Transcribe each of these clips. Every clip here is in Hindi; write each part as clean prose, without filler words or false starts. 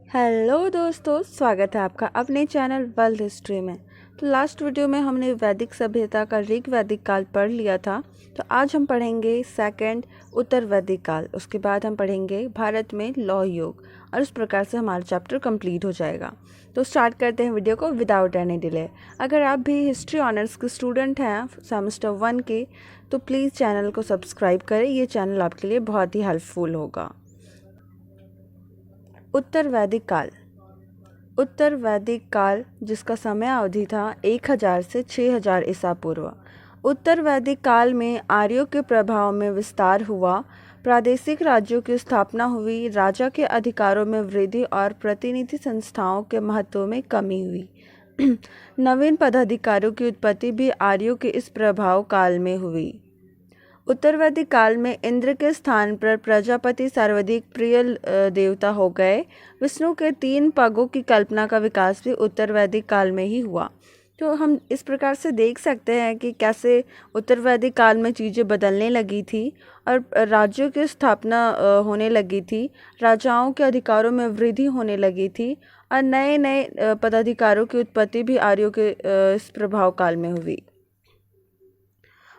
हेलो दोस्तों, स्वागत है आपका अपने चैनल वर्ल्ड हिस्ट्री में। तो लास्ट वीडियो में हमने वैदिक सभ्यता का ऋग वैदिक काल पढ़ लिया था। तो आज हम पढ़ेंगे सेकंड उत्तर वैदिक काल। उसके बाद हम पढ़ेंगे भारत में लौह युग और इस प्रकार से हमारा चैप्टर कंप्लीट हो जाएगा। तो स्टार्ट करते हैं वीडियो को विदाउट एनी डिले। अगर आप भी हिस्ट्री ऑनर्स के स्टूडेंट हैं सेमेस्टर 1 के, तो प्लीज़ चैनल को सब्सक्राइब करें। ये चैनल आपके लिए बहुत ही हेल्पफुल होगा। उत्तर वैदिक काल। उत्तर वैदिक काल जिसका समय अवधि था 1000 से 6000 ईसा पूर्व। उत्तर वैदिक काल में आर्यों के प्रभाव में विस्तार हुआ, प्रादेशिक राज्यों की स्थापना हुई, राजा के अधिकारों में वृद्धि और प्रतिनिधि संस्थाओं के महत्व में कमी हुई। नवीन पदाधिकारियों की उत्पत्ति भी आर्यों के इस प्रभाव काल में हुई। उत्तर वैदिक काल में इंद्र के स्थान पर प्रजापति सर्वाधिक प्रिय देवता हो गए। विष्णु के 3 पगों की कल्पना का विकास भी उत्तर वैदिक काल में ही हुआ। तो हम इस प्रकार से देख सकते हैं कि कैसे उत्तर वैदिक काल में चीज़ें बदलने लगी थी और राज्यों की स्थापना होने लगी थी, राजाओं के अधिकारों में वृद्धि होने लगी थी और नए नए पदाधिकारों की उत्पत्ति भी आर्यों के इस प्रभाव काल में हुई।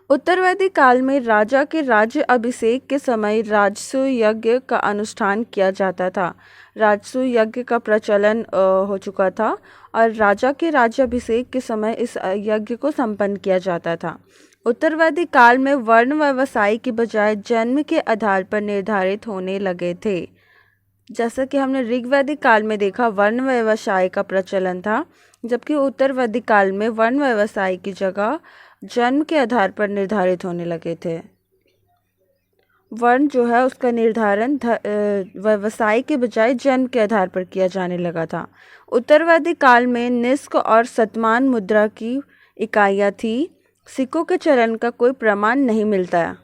उत्तर वैदिक काल में राजा के राज्य अभिषेक के समय राजसूय यज्ञ का अनुष्ठान किया जाता था। राजसूय यज्ञ का प्रचलन हो चुका था और राजा के राज्याभिषेक के समय इस यज्ञ को संपन्न किया जाता था। उत्तर वैदिक काल में वर्ण व्यवसाय की बजाय जन्म के आधार पर निर्धारित होने लगे थे। जैसा कि हमने ऋग वैदिक काल में देखा, वर्ण व्यवसाय का प्रचलन था, जबकि उत्तर वैदिक काल में वर्ण व्यवसाय की जगह जन्म के आधार पर निर्धारित होने लगे थे। वर्ण जो है उसका निर्धारण व्यवसाय के बजाय जन्म के आधार पर किया जाने लगा था। उत्तर वैदिक काल में निष्क और शतमान मुद्रा की इकाइयाँ थी। सिक्कों के चलन का कोई प्रमाण नहीं मिलता।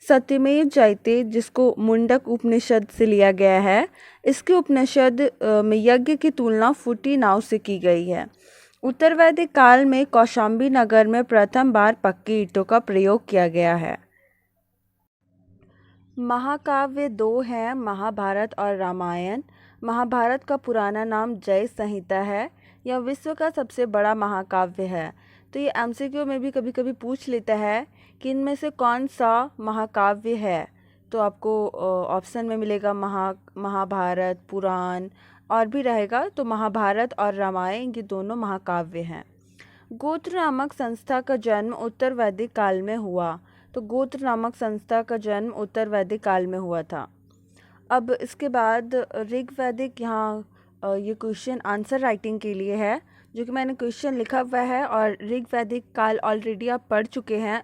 सत्यमेव जयते, जिसको मुंडक उपनिषद से लिया गया है, इसके उपनिषद में यज्ञ की तुलना फूटी नाव से की गई है। उत्तर वैदिक काल में कौशाम्बी नगर में प्रथम बार पक्की ईंटों का प्रयोग किया गया है। महाकाव्य 2 हैं, महाभारत और रामायण। महाभारत का पुराना नाम जय संहिता है। यह विश्व का सबसे बड़ा महाकाव्य है। तो ये एमसीक्यू में भी कभी कभी पूछ लेता है कि इनमें से कौन सा महाकाव्य है। तो आपको ऑप्शन में मिलेगा महाभारत, पुराण और भी रहेगा। तो महाभारत और रामायण ये दोनों महाकाव्य हैं। गोत्र नामक संस्था का जन्म उत्तर वैदिक काल में हुआ। तो गोत्र नामक संस्था का जन्म उत्तर वैदिक काल में हुआ था। अब इसके बाद ऋग वैदिक, यहाँ ये क्वेश्चन आंसर राइटिंग के लिए है, जो कि मैंने क्वेश्चन लिखा हुआ है और ऋग वैदिक काल ऑलरेडी आप पढ़ चुके हैं।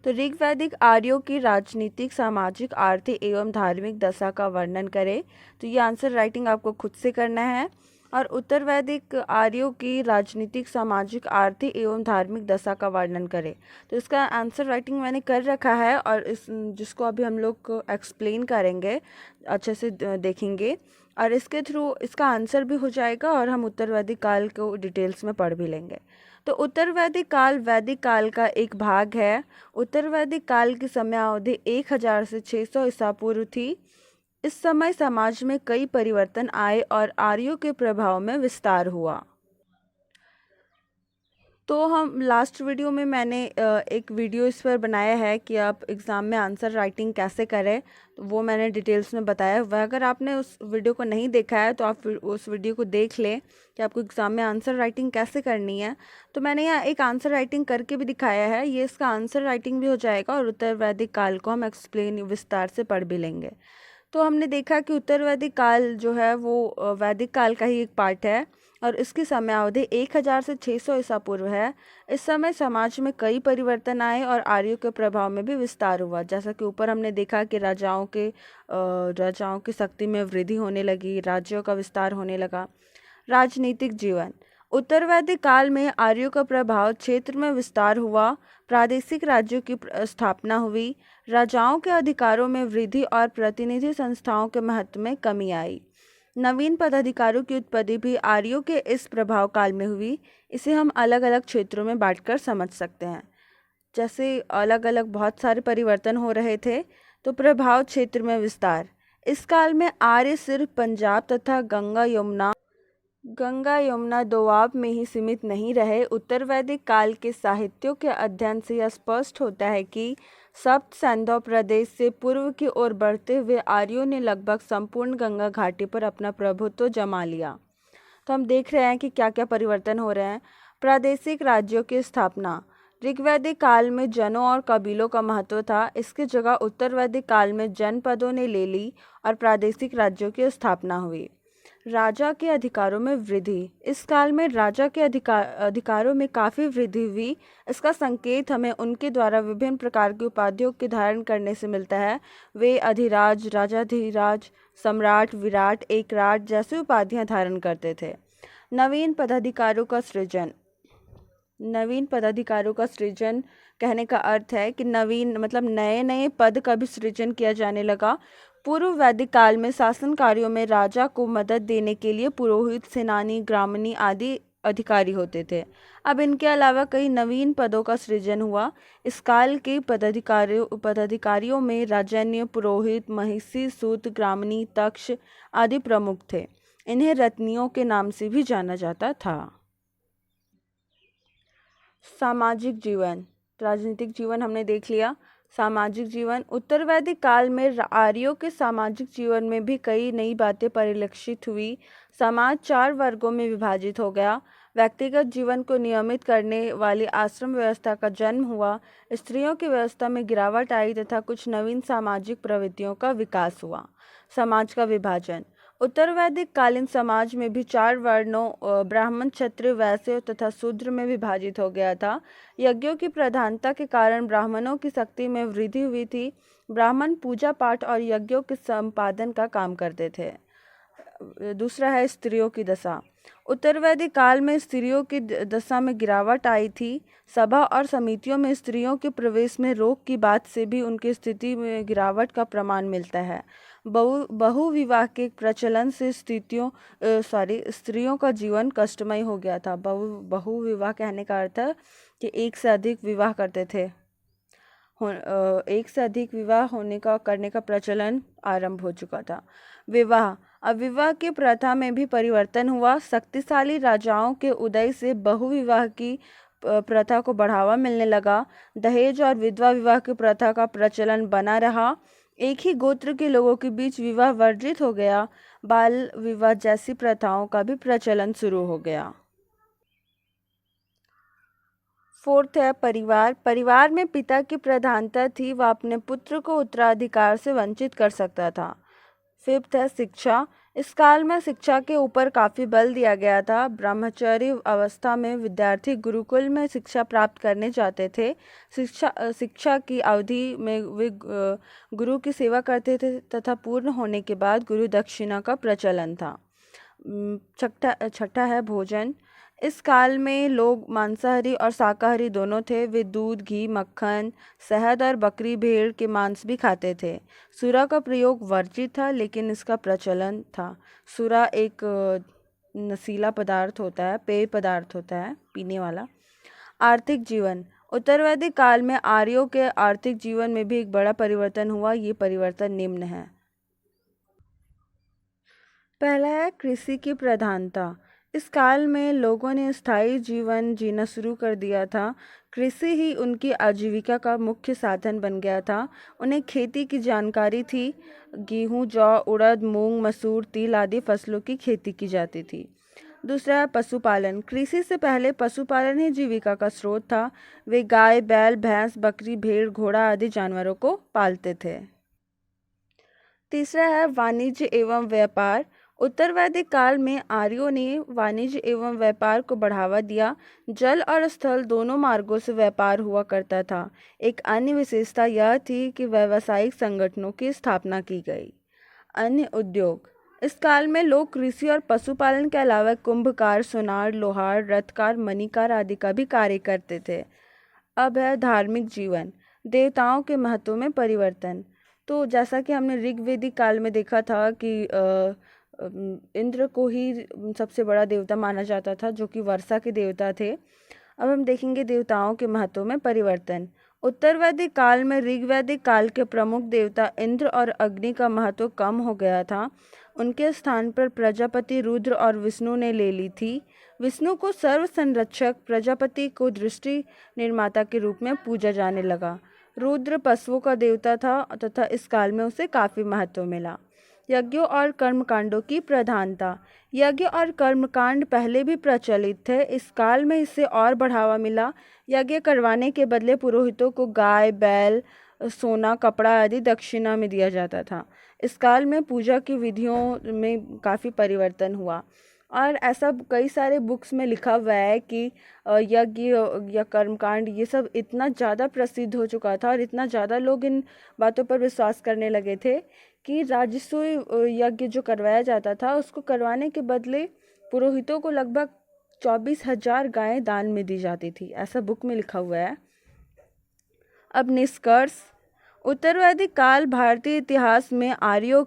तो ऋग वैदिक आर्यों की राजनीतिक, सामाजिक, आर्थिक एवं धार्मिक दशा का वर्णन करें। तो ये आंसर राइटिंग आपको खुद से करना है। और उत्तर वैदिक आर्यों की राजनीतिक, सामाजिक, आर्थिक एवं धार्मिक दशा का वर्णन करें। तो इसका आंसर राइटिंग मैंने कर रखा है और जिसको अभी हम लोग एक्सप्लेन करेंगे, अच्छे से देखेंगे और इसके थ्रू इसका आंसर भी हो जाएगा और हम उत्तर वैदिक काल को डिटेल्स में पढ़ भी लेंगे। तो उत्तर वैदिक काल वैदिक काल का एक भाग है। उत्तर वैदिक काल की समयावधि 1000 से 600 ईसा पूर्व थी। इस समय समाज में कई परिवर्तन आए और आर्यों के प्रभाव में विस्तार हुआ। तो हम लास्ट वीडियो में मैंने एक वीडियो इस पर बनाया है कि आप एग्ज़ाम में आंसर राइटिंग कैसे करें। तो वो मैंने डिटेल्स में बताया हुआ है। अगर आपने उस वीडियो को नहीं देखा है तो आप उस वीडियो को देख लें कि आपको एग्ज़ाम में आंसर राइटिंग कैसे करनी है। तो मैंने यहाँ एक आंसर राइटिंग करके भी दिखाया है। ये इसका आंसर राइटिंग भी हो जाएगा और उत्तर वैदिक काल को हम एक्सप्लेन विस्तार से पढ़ भी लेंगे। तो हमने देखा कि उत्तर वैदिक काल जो है वो वैदिक काल का ही एक पार्ट है और इसकी समयावधि 1000 से 600 ईसा पूर्व है। इस समय समाज में कई परिवर्तन आए और आर्यों के प्रभाव में भी विस्तार हुआ। जैसा कि ऊपर हमने देखा कि राजाओं की शक्ति में वृद्धि होने लगी, राज्यों का विस्तार होने लगा। राजनीतिक जीवन। उत्तर वैदिक काल में आर्यों का प्रभाव क्षेत्र में विस्तार हुआ, प्रादेशिक राज्यों की स्थापना हुई, राजाओं के अधिकारों में वृद्धि और प्रतिनिधि संस्थाओं के महत्व में कमी आई। नवीन पदाधिकारों की उत्पत्ति भी आर्यों के इस प्रभाव काल में हुई। इसे हम अलग अलग क्षेत्रों में बांटकर समझ सकते हैं। जैसे अलग अलग बहुत सारे परिवर्तन हो रहे थे, तो प्रभाव क्षेत्र में विस्तार। इस काल में आर्य सिर्फ पंजाब तथा गंगा यमुना दोआब में ही सीमित नहीं रहे। उत्तर वैदिक काल के साहित्यों के अध्ययन से यह स्पष्ट होता है कि सप्त सैंधव प्रदेश से पूर्व की ओर बढ़ते हुए आर्यों ने लगभग संपूर्ण गंगा घाटी पर अपना प्रभुत्व जमा लिया। तो हम देख रहे हैं कि क्या क्या परिवर्तन हो रहे हैं। प्रादेशिक राज्यों की स्थापना। ऋग्वैदिक काल में जनों और कबीलों का महत्व था। इसकी जगह उत्तर वैदिक काल में जनपदों ने ले ली और प्रादेशिक राज्यों की स्थापना हुई। राजा के अधिकारों में वृद्धि। इस काल में राजा के अधिकारों में काफ़ी वृद्धि हुई। इसका संकेत हमें उनके द्वारा विभिन्न प्रकार की उपाधियों के धारण करने से मिलता है। वे अधिराज, राजाधिराज, सम्राट, विराट, एकराट जैसी उपाधियां धारण करते थे। नवीन पदाधिकारों का सृजन। नवीन पदाधिकारों का सृजन कहने का अर्थ है कि नवीन मतलब नए नए पद का भी सृजन किया जाने लगा। पूर्व वैदिक काल में शासन कार्यों में राजा को मदद देने के लिए पुरोहित, सेनानी, ग्रामणी आदि अधिकारी होते थे। अब इनके अलावा कई नवीन पदों का सृजन हुआ। इस काल के पदाधिकारियों में राजन्य, पुरोहित, महिषी, सूत, ग्रामणी, तक्ष आदि प्रमुख थे। इन्हें रत्नियों के नाम से भी जाना जाता था। सामाजिक जीवन। राजनीतिक जीवन हमने देख लिया। सामाजिक जीवन। उत्तर वैदिक काल में आर्यों के सामाजिक जीवन में भी कई नई बातें परिलक्षित हुई। समाज 4 वर्गों में विभाजित हो गया। व्यक्तिगत जीवन को नियमित करने वाली आश्रम व्यवस्था का जन्म हुआ। स्त्रियों की व्यवस्था में गिरावट आई तथा कुछ नवीन सामाजिक प्रवृत्तियों का विकास हुआ। समाज का विभाजन। उत्तर वैदिक कालीन समाज में भी 4 वर्णों ब्राह्मण, क्षत्रिय, वैश्य तथा शूद्र में विभाजित हो गया था। यज्ञों की प्रधानता के कारण ब्राह्मणों की शक्ति में वृद्धि हुई थी। ब्राह्मण पूजा पाठ और यज्ञों के संपादन का काम करते थे। दूसरा है स्त्रियों की दशा। उत्तर वैदिक काल में स्त्रियों की दशा में गिरावट आई थी। सभा और समितियों में स्त्रियों के प्रवेश में रोक की बात से भी उनकी स्थिति में गिरावट का प्रमाण मिलता है। बहु विवाह के प्रचलन से स्त्रियों का जीवन कष्टमय हो गया था। बहु विवाह कहने का अर्थ है कि एक से अधिक विवाह करते थे। एक से अधिक विवाह करने का प्रचलन आरंभ हो चुका था। विवाह। अब विवाह की प्रथा में भी परिवर्तन हुआ। शक्तिशाली राजाओं के उदय से बहुविवाह की प्रथा को बढ़ावा मिलने लगा। दहेज और विधवा विवाह की प्रथा का प्रचलन बना रहा। एक ही गोत्र के लोगों के बीच विवाह वर्जित हो गया। बाल विवाह जैसी प्रथाओं का भी प्रचलन शुरू हो गया। फोर्थ है परिवार। परिवार में पिता की प्रधानता थी। वह अपने पुत्र को उत्तराधिकार से वंचित कर सकता था। फिफ्थ है शिक्षा। इस काल में शिक्षा के ऊपर काफ़ी बल दिया गया था। ब्रह्मचर्य अवस्था में विद्यार्थी गुरुकुल में शिक्षा प्राप्त करने जाते थे। शिक्षा की अवधि में वे गुरु की सेवा करते थे तथा पूर्ण होने के बाद गुरु दक्षिणा का प्रचलन था। छठा है भोजन। इस काल में लोग मांसाहारी और शाकाहारी दोनों थे। वे दूध, घी, मक्खन, शहद और बकरी, भेड़ के मांस भी खाते थे। सूरा का प्रयोग वर्जित था लेकिन इसका प्रचलन था। सूरा एक नशीला पदार्थ होता है, पेय पदार्थ होता है, पीने वाला। आर्थिक जीवन। उत्तर वैदिक काल में आर्यों के आर्थिक जीवन में भी एक बड़ा परिवर्तन हुआ। ये परिवर्तन निम्न है। पहला है कृषि की प्रधानता। इस काल में लोगों ने स्थायी जीवन जीना शुरू कर दिया था। कृषि ही उनकी आजीविका का मुख्य साधन बन गया था। उन्हें खेती की जानकारी थी। गेहूँ, जौ, उड़द, मूंग, मसूर, तिल आदि फसलों की खेती की जाती थी। दूसरा है पशुपालन। कृषि से पहले पशुपालन ही जीविका का स्रोत था। वे गाय, बैल, भैंस, बकरी, भेड़, घोड़ा आदि जानवरों को पालते थे। तीसरा है वाणिज्य एवं व्यापार। उत्तर वैदिक काल में आर्यों ने वाणिज्य एवं व्यापार को बढ़ावा दिया। जल और स्थल दोनों मार्गों से व्यापार हुआ करता था। एक अन्य विशेषता यह थी कि व्यावसायिक संगठनों की स्थापना की गई। अन्य उद्योग। इस काल में लोग कृषि और पशुपालन के अलावा कुंभकार, सोनार, लोहार, रथकार, मणिकार आदि का भी कार्य करते थे। अब है धार्मिक जीवन। देवताओं के महत्व में परिवर्तन। तो जैसा कि हमने ऋग्वेदिक काल में देखा था कि इंद्र को ही सबसे बड़ा देवता माना जाता था, जो कि वर्षा के देवता थे। अब हम देखेंगे देवताओं के महत्व में परिवर्तन। उत्तर वैदिक काल में ऋग वैदिक काल के प्रमुख देवता इंद्र और अग्नि का महत्व कम हो गया था। उनके स्थान पर प्रजापति रुद्र और विष्णु ने ले ली थी। विष्णु को सर्व संरक्षक, प्रजापति को दृष्टि निर्माता के रूप में पूजा जाने लगा। रुद्र पशुओं का देवता था तथा इस काल में उसे काफी महत्व मिला। यज्ञों और कर्मकांडों की प्रधानता। यज्ञ और कर्मकांड पहले भी प्रचलित थे, इस काल में इससे और बढ़ावा मिला। यज्ञ करवाने के बदले पुरोहितों को गाय, बैल, सोना, कपड़ा आदि दक्षिणा में दिया जाता था। इस काल में पूजा की विधियों में काफ़ी परिवर्तन हुआ और ऐसा कई सारे बुक्स में लिखा हुआ है कि यज्ञ या कर्मकांड ये सब इतना ज़्यादा प्रसिद्ध हो चुका था और इतना ज़्यादा लोग इन बातों पर विश्वास करने लगे थे कि राजसूय यज्ञ जो करवाया जाता था उसको करवाने के बदले पुरोहितों को लगभग 24,000 गायें दान में दी जाती थी, ऐसा बुक में लिखा हुआ है। अब निष्कर्ष। उत्तर वैदिक काल भारतीय इतिहास में आर्यों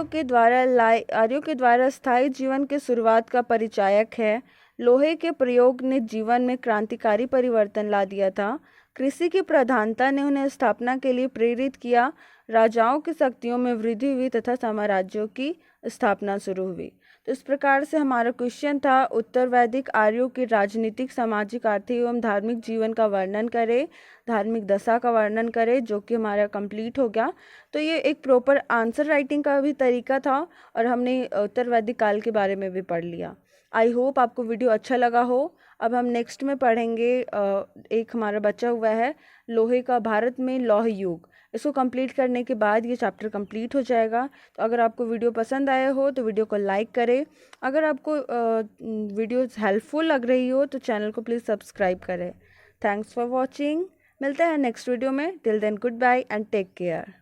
के द्वारा स्थायी जीवन के शुरुआत का परिचायक है। लोहे के प्रयोग ने जीवन में क्रांतिकारी परिवर्तन ला दिया था। कृषि की प्रधानता ने उन्हें स्थापना के लिए प्रेरित किया। राजाओं की शक्तियों में वृद्धि हुई तथा साम्राज्यों की स्थापना शुरू हुई। तो इस प्रकार से हमारा क्वेश्चन था, उत्तर वैदिक आर्यों के राजनीतिक, सामाजिक, आर्थिक एवं धार्मिक जीवन का वर्णन करें, धार्मिक दशा का वर्णन करें, जो कि हमारा कंप्लीट हो गया। तो ये एक प्रॉपर आंसर राइटिंग का भी तरीका था और हमने उत्तर वैदिक काल के बारे में भी पढ़ लिया। आई होप आपको वीडियो अच्छा लगा हो। अब हम नेक्स्ट में पढ़ेंगे, एक हमारा बचा हुआ है लोहे का भारत में लौह युग। इसको कंप्लीट करने के बाद ये चैप्टर कंप्लीट हो जाएगा। तो अगर आपको वीडियो पसंद आया हो तो वीडियो को लाइक करें। अगर आपको वीडियोस हेल्पफुल लग रही हो तो चैनल को प्लीज़ सब्सक्राइब करें। Thanks for watching. मिलते हैं नेक्स्ट वीडियो में। Till then good bye and take care.